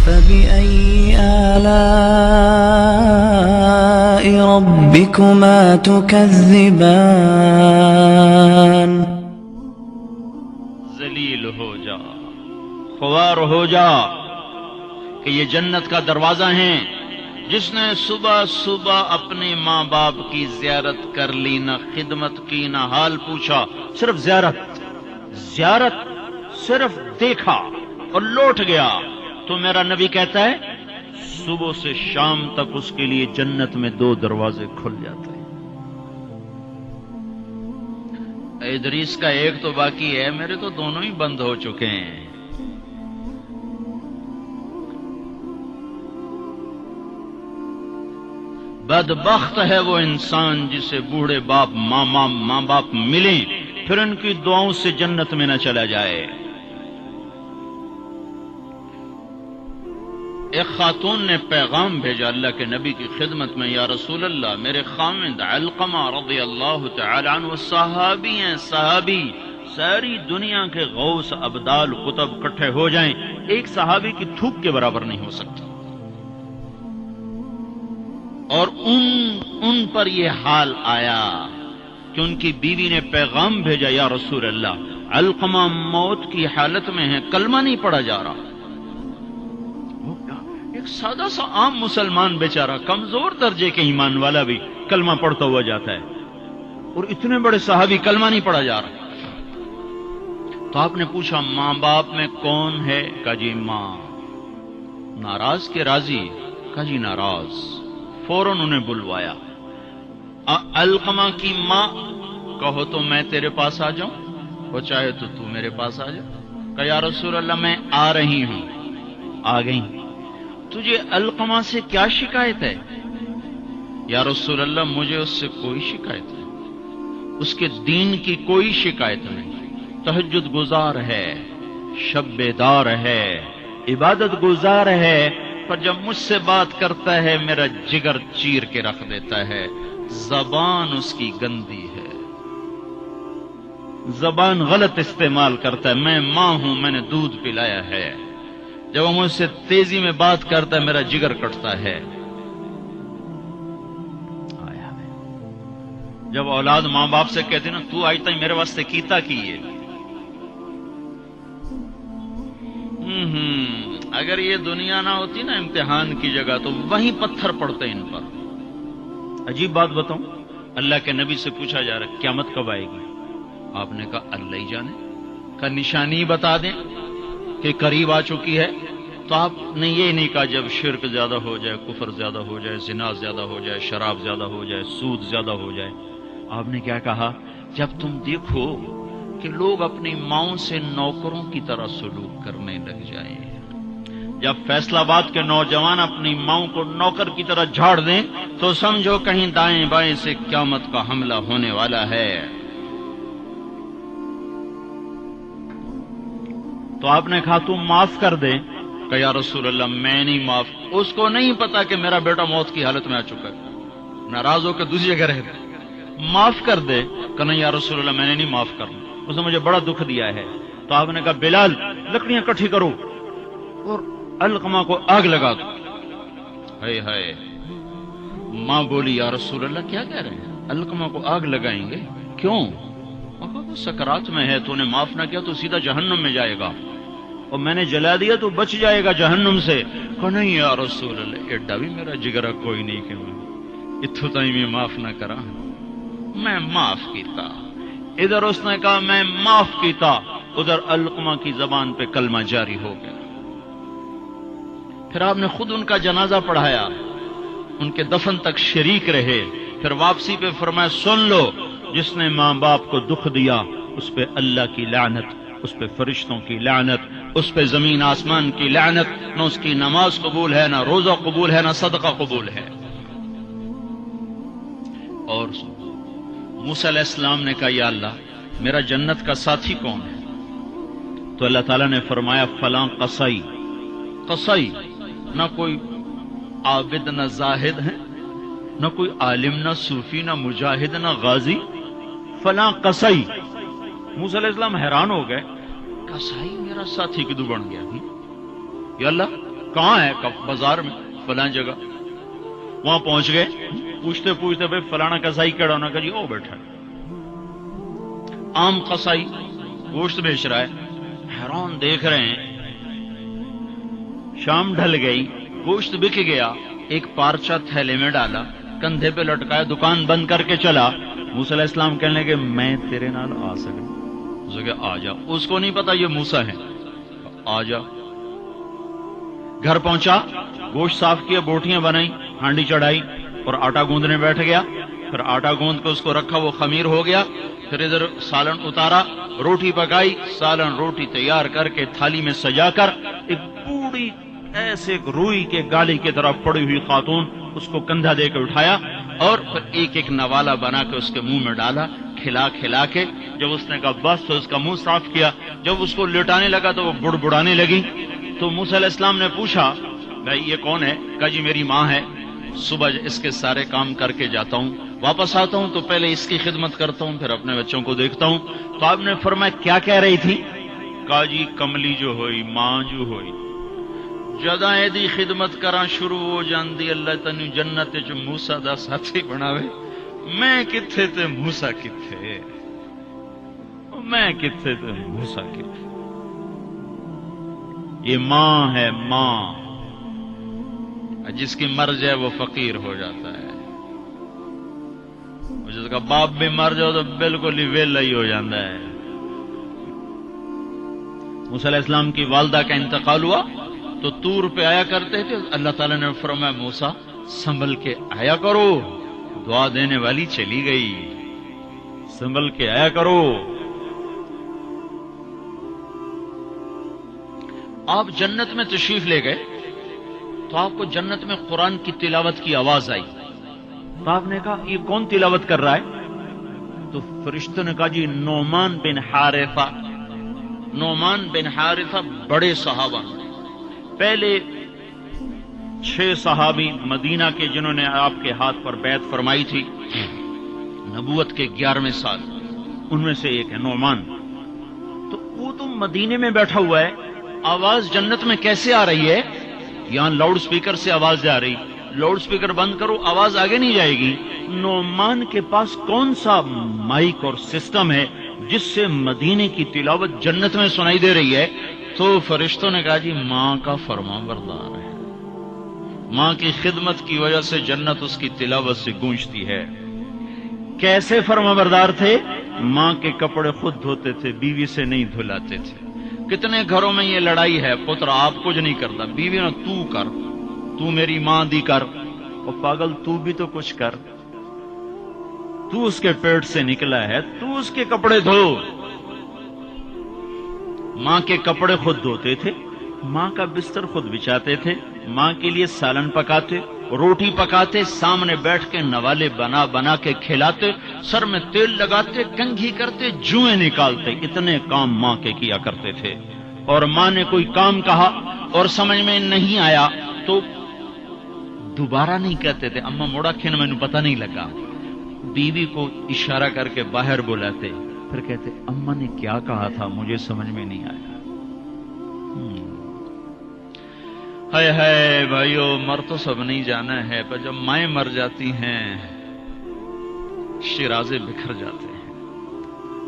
فبأي آلاء ربكما تكذبان ذلیل ہو جا، خوار ہو جا کہ یہ جنت کا دروازہ ہیں۔ جس نے صبح صبح اپنے ماں باپ کی زیارت کر لی، نہ خدمت کی نہ حال پوچھا، صرف زیارت صرف دیکھا اور لوٹ گیا، تو میرا نبی کہتا ہے صبح سے شام تک اس کے لیے جنت میں 2 دروازے کھل جاتے ہیں۔ ادریس کا ایک تو باقی ہے، میرے تو دونوں ہی بند ہو چکے ہیں۔ بدبخت ہے وہ انسان جسے بوڑھے باپ ماں باپ ملیں پھر ان کی دعاؤں سے جنت میں نہ چلا جائے۔ ایک خاتون نے پیغام بھیجا اللہ کے نبی کی خدمت میں، یا رسول اللہ میرے خامند علقمہ رضی اللہ تعالی عنہ صحابی ہیں، صحابی، ساری دنیا کے غوث ابدال قطب اکٹھے ہو جائیں ایک صحابی کی تھوک کے برابر نہیں ہو سکتا، اور ان پر یہ حال آیا کہ ان کی بیوی نے پیغام بھیجا، یا رسول اللہ علقمہ موت کی حالت میں ہے، کلمہ نہیں پڑھا جا رہا۔ ایک سادہ سا عام مسلمان بیچارہ کمزور درجے کے ایمان والا بھی کلمہ پڑھتا ہوا جاتا ہے، اور اتنے بڑے صحابی کلمہ نہیں پڑھا جا رہا۔ تو آپ نے پوچھا ماں باپ میں کون ہے؟ کہا جی ماں۔ ناراض کے راضی؟ کہا جی ناراض۔ فوراً انہیں بلوایا۔ علقمہ کی ماں، کہو تو میں تیرے پاس آ جاؤں، وہ چاہے تو میرے پاس آ جا۔ کہا یا رسول اللہ میں آ رہی ہوں۔ آ گئی۔ تجھے علقمہ سے کیا شکایت ہے؟ یا رسول اللہ مجھے اس سے کوئی شکایت نہیں، اس کے دین کی کوئی شکایت نہیں، تہجد گزار ہے، شب بیدار ہے، عبادت گزار ہے، پر جب مجھ سے بات کرتا ہے میرا جگر چیر کے رکھ دیتا ہے، زبان اس کی گندی ہے، زبان غلط استعمال کرتا ہے۔ میں ماں ہوں، میں نے دودھ پلایا ہے، جب وہ مجھ سے تیزی میں بات کرتا ہے میرا جگر کٹتا ہے۔ جب اولاد ماں باپ سے کہتے نا تو آج تک میرے واسطے کیتا کی ہے، اگر یہ دنیا نہ ہوتی نا امتحان کی جگہ تو وہیں پتھر پڑتے ان پر۔ عجیب بات بتاؤں، اللہ کے نبی سے پوچھا جا رہا ہے قیامت کب آئے گی؟ آپ نے کہا اللہ ہی جانے۔ کا نشانی بتا دیں کہ قریب آ چکی ہے؟ تو آپ نے یہ نہیں کہا جب شرک زیادہ ہو جائے، کفر زیادہ ہو جائے، زنا زیادہ ہو جائے، شراب زیادہ ہو جائے، سود زیادہ ہو جائے۔ آپ نے کیا کہا؟ جب تم دیکھو کہ لوگ اپنی ماؤں سے نوکروں کی طرح سلوک کرنے لگ جائیں، جب فیصل آباد کے نوجوان اپنی ماؤں کو نوکر کی طرح جھاڑ دیں تو سمجھو کہیں دائیں بائیں سے قیامت کا حملہ ہونے والا ہے۔ تو آپ نے کہا تم معاف کر دے؟ کہ یا رسول اللہ میں نہیں معاف۔ اس کو نہیں پتا کہ میرا بیٹا موت کی حالت میں آ چکا ہے، ناراض ہو کے دوسری جگہ رہتا، معاف کر دے۔ کہ نہیں یا رسول اللہ میں نے نہیں معاف کرنا، اس نے مجھے بڑا دکھ دیا ہے۔ تو آپ نے کہا بلال لکڑیاں اکٹھی کرو اور علقمہ کو آگ لگا دو۔ ہائے ہائے، ماں بولی یا رسول اللہ کیا کہہ رہے ہیں، علقمہ کو آگ لگائیں گے؟ کیوں؟ وہ سکرات میں ہے، تو نے معاف نہ کیا تو سیدھا جہنم میں جائے گا، اور میں نے جلا دیا تو بچ جائے گا جہنم سے۔ کہ نہیں یا رسول اللہ ایڈا بھی میرا جگرا کوئی نہیں کہ میں اتھو تائی میں معاف نہ کرا، میں معاف کیتا۔ ادھر اس نے کہا میں معاف کیتا، ادھر علقمہ کی زبان پہ کلمہ جاری ہو گیا۔ پھر آپ نے خود ان کا جنازہ پڑھایا، ان کے دفن تک شریک رہے، پھر واپسی پہ فرمایا سن لو جس نے ماں باپ کو دکھ دیا اس پہ اللہ کی لعنت، اس پہ فرشتوں کی لعنت، اس پہ زمین آسمان کی لعنت، نہ اس کی نماز قبول ہے، نہ روزہ قبول ہے، نہ صدقہ قبول ہے۔ اور موسیٰ علیہ السلام نے کہا یا اللہ میرا جنت کا ساتھی کون ہے؟ تو اللہ تعالیٰ نے فرمایا فلاں قصی۔ قصی نہ کوئی عابد نہ زاہد ہے، نہ کوئی عالم نہ صوفی نہ مجاہد نہ غازی، فلاں قصی۔ موسیٰ علیہ السلام حیران ہو گئے، قصی میرا ساتھی کدو بن گیا؟ یا اللہ کہاں ہے؟ بازار میں فلاں جگہ. وہاں پہنچ گئے. پوچھتے پوچھتے بھائی فلانا کسائی کہڑا ہونا کہ جی وہ بیٹھا ہے. عام قصائی گوشت بیچ رہا ہے. حیران دیکھ رہے ہیں. شام ڈھل گئی, گوشت بک گیا. ایک پارچہ تھیلے میں ڈالا, کندھے پہ لٹکایا, دکان بند کر کے چلا. موسیٰ علیہ السلام کہنے لگے میں تیرے نال آ سکتا؟ اسے کہ آ جا. اس کو نہیں پتا یہ موسیٰ ہے. آ جا. گھر پہنچا, گوشت صاف کیا, بوٹیاں بنائی, ہانڈی چڑھائی اور آٹا گوندنے بیٹھ گیا. پھر آٹا گوند کے اس کو رکھا, وہ خمیر ہو گیا. پھر ادھر سالن اتارا, روٹی پکائی, سالن روٹی تیار کر کے تھالی میں سجا کر ایک بوڑھی ایسے روئی کے گالی کی طرف پڑی ہوئی خاتون, اس کو کندھا دے کے اٹھایا اور پھر ایک ایک نوالا بنا کے اس کے منہ میں ڈالا, کھلا کھلا کے. جب اس نے کہا بس تو اس کا منہ صاف کیا. جب اس کو لٹانے لگا تو وہ بڑبڑانے لگی. تو موسیٰ علیہ السلام نے پوچھا بھائی یہ کون ہے؟ کہا جی میری ماں ہے. صبح اس کے سارے کام کر کے جاتا ہوں, واپس آتا ہوں تو پہلے اس کی خدمت کرتا ہوں, پھر اپنے بچوں کو دیکھتا ہوں. تو آپ نے فرمایا کیا کہہ رہی تھی؟ کہا جی کملی جو ہوئی, ماں جو ہوئی, جدا دی خدمت کراں شروع ہو جاندی اللہ تنو جنت چ موسیٰ دا ساتھی بناوے. میں کتھے تے موسیٰ کتھے, میں کتھے تے موسیٰ کتھے. یہ ماں ہے, ماں. جس کی مر جائے وہ فقیر ہو جاتا ہے. جس کا باپ بھی مر جاؤ تو بالکل ہی ویلا ہی ہو جاتا ہے. موسیٰ علیہ السلام کی والدہ کا انتقال ہوا تو طور پہ آیا کرتے تھے. اللہ تعالیٰ نے فرمایا موسیٰ سنبھل کے آیا کرو, دعا دینے والی چلی گئی, سنبھل کے آیا کرو. آپ جنت میں تشریف لے گئے تو آپ کو جنت میں قرآن کی تلاوت کی آواز آئی. تو آپ نے کہا یہ کون تلاوت کر رہا ہے؟ تو فرشتوں نے کہا جی نعمان بن حارثہ. نعمان بن حارثہ بڑے صحابہ, پہلے 6 صحابی مدینہ کے جنہوں نے آپ کے ہاتھ پر بیعت فرمائی تھی نبوت کے 11ویں سال, ان میں سے ایک ہے نعمان. تو وہ تو مدینے میں بیٹھا ہوا ہے, آواز جنت میں کیسے آ رہی ہے؟ یہاں لاؤڈ سپیکر سے آواز جا رہی, لاؤڈ سپیکر بند کرو آواز آگے نہیں جائے گی. نعمان کے پاس کون سا مائک اور سسٹم ہے جس سے مدینے کی تلاوت جنت میں سنائی دے رہی ہے؟ تو فرشتوں نے کہا جی ماں کا فرما بردار ہے, ماں کی خدمت کی وجہ سے جنت اس کی تلاوت سے گونجتی ہے. کیسے فرما بردار تھے؟ ماں کے کپڑے خود دھوتے تھے, بیوی سے نہیں دھلاتے تھے. کتنے گھروں میں یہ لڑائی ہے, پتر آپ کچھ نہیں کرتا, بیوی نے تو کر, تو میری ماں دی کر. اور پاگل تو بھی تو کچھ کر, تو اس کے پیٹ سے نکلا ہے, تو اس کے کپڑے دھو. ماں کے کپڑے خود دھوتے تھے, ماں کا بستر خود بچھاتے تھے, ماں کے لیے سالن پکاتے, روٹی پکاتے, سامنے بیٹھ کے نوالے بنا بنا کے کھلاتے, سر میں تیل لگاتے, کنگھی کرتے, جوئیں نکالتے. اتنے کام ماں کے کیا کرتے تھے. اور ماں نے کوئی کام کہا اور سمجھ میں نہیں آیا تو دوبارہ نہیں کہتے تھے اما موڑا کھین میں پتہ نہیں لگا. بیوی کو اشارہ کر کے باہر بلاتے, پھر کہتے اما نے کیا کہا تھا مجھے سمجھ میں نہیں آیا. ہائے ہائے بھائیو, مر تو سب نہیں جانا ہے, پر جب مائیں مر جاتی ہیں شیرازے بکھر جاتے ہیں.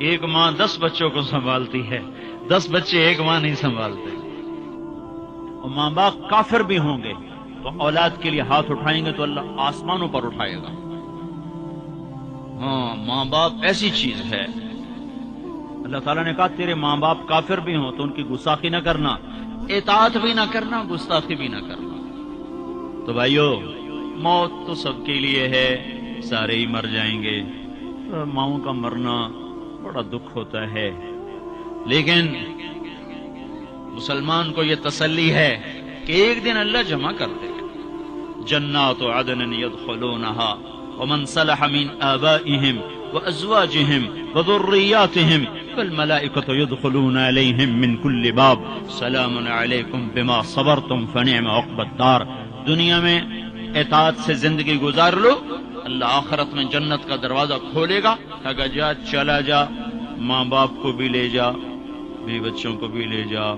ایک ماں 10 بچوں کو سنبھالتی ہے, 10 بچے ایک ماں نہیں سنبھالتے. اور ماں باپ کافر بھی ہوں گے تو اولاد کے لیے ہاتھ اٹھائیں گے تو اللہ آسمانوں پر اٹھائے گا. ہاں, ماں باپ ایسی چیز ہے. اللہ تعالیٰ نے کہا تیرے ماں باپ کافر بھی ہوں تو ان کی گستاخی نہ کرنا, اطاعت بھی نہ کرنا, گستاخی بھی نہ کرنا. تو بھائیو موت تو سب کے لیے ہے, سارے ہی مر جائیں گے. ماؤں کا مرنا بڑا دکھ ہوتا ہے, لیکن مسلمان کو یہ تسلی ہے کہ ایک دن اللہ جمع کر دے گا. جنات عدن يدخلونها ومن صلح من آبائهم وأزواجهم وذرياتهم والملائكة يدخلون عليهم من كل باب سلام عليكم بما صبرتم فنعم عقبى الدار. دنیا میں اطاعت سے زندگی گزار لو, اللہ آخرت میں جنت کا دروازہ کھولے گا. کہا جا چلا جا, ماں باپ کو بھی لے جا, بیوی بچوں کو بھی لے جا,